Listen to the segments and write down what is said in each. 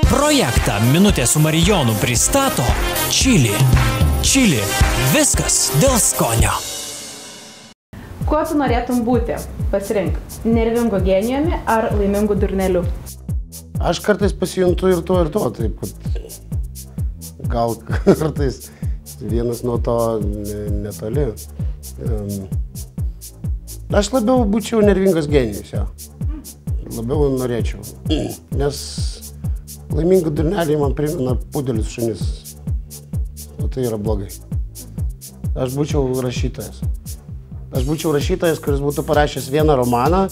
Projektą Minutė su Marijonu pristato Čili. Čili. Viskas dėl skonio. Kuo tu norėtum būti? Pasirink. Nervingu genijumi ar laimingu durneliu? Aš kartais pasijuntu ir to, taip kad gal kartais vienas nuo to netoli. Aš labiau būčiau nervingas genijus, jo. Labiau norėčiau, nes laimingi durneliai man primena pudelius šunis, o tai yra blogai. Aš būčiau rašytojas. Kuris būtų parašęs vieną romaną,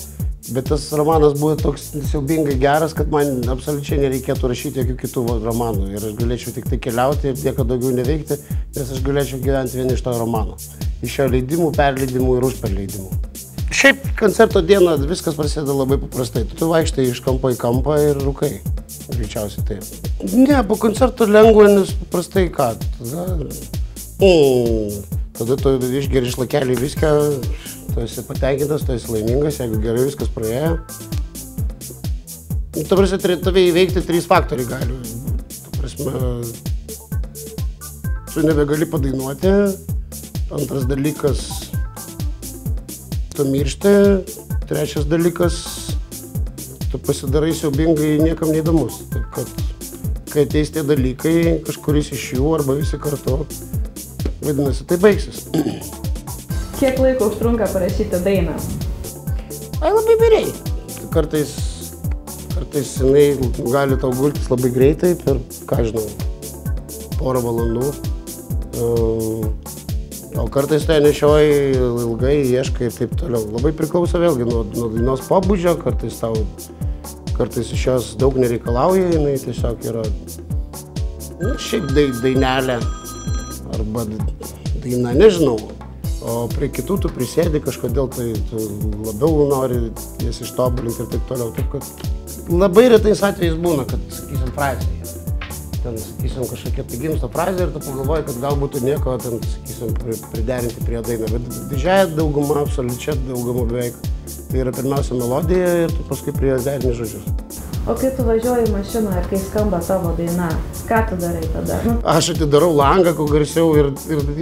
bet tas romanas būtų toks siaubingai geras, kad man absoliučiai nereikėtų rašyti jokių kitų romanų. Ir aš galėčiau tik tai keliauti ir nieko daugiau neveikti, nes aš galėčiau gyventi vien iš to romano. Iš jo leidimų, perleidimų ir užperleidimų. Šiaip koncerto dieną viskas prasideda labai paprastai. Tu vaikštai iš kampo į kampą ir rūkai. Greičiausiai taip. Ne, po koncerto lengva, nes paprastai ką. Tada tu išgeri šlakelį viską, tu esi patenkintas, tu esi laimingas, jeigu gerai viskas praėjo. Ta prasme, tave įveikti 3 faktoriai gali. Ta prasme, tu nebegali padainuoti. Antras dalykas, tu miršti. Trečias dalykas, tu pasidarai siaubingai niekam neįdomus. Taip kad, kai ateis tie dalykai, kažkuris iš jų arba visi kartu, vadinasi, tai baigsis. Kiek laiko užtrunka parašyti dainą? Labai vyriai. Kartais jinai gali tau gultis labai greitai, per, ką žinau, porą valandų. O kartais tai nešioji ilgai, ieškai ir taip toliau. Labai priklauso vėlgi nuo dainos pobūdžio, kartais iš jos daug nereikalauja, jinai tiesiog yra šiaip dainelė arba daina, nežinau. O prie kitų tu prisėdi kažkodėl, tai tu labiau nori jas ištobulinti ir taip toliau. Taip kad labai retais atvejais būna, kad, sakysim, frazė. Ten, sakysim, kažkokia tai gimsta frazė ir tu pagalvoji, kad galbūt nieko ten, sakysim, priderinti prie dainą. Bet didžiąją daugumą, absoliučią daugumą beveik, tai yra pirmiausia melodija ir tu paskui prie jos derini žodžius. O kai tu važiuoji mašiną ir kai skamba tavo daina, ką tu darai tada? Aš atidarau langą, kuo garsiau ir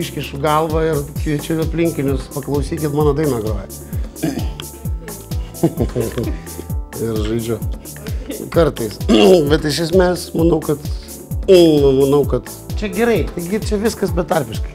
iškišu galvą ir kviečiu aplinkinius, paklausykit, mano dainą groja. Ir žaidžiu. Kartais. Bet iš esmės, manau, kad čia gerai, taigi čia viskas betarpiškai.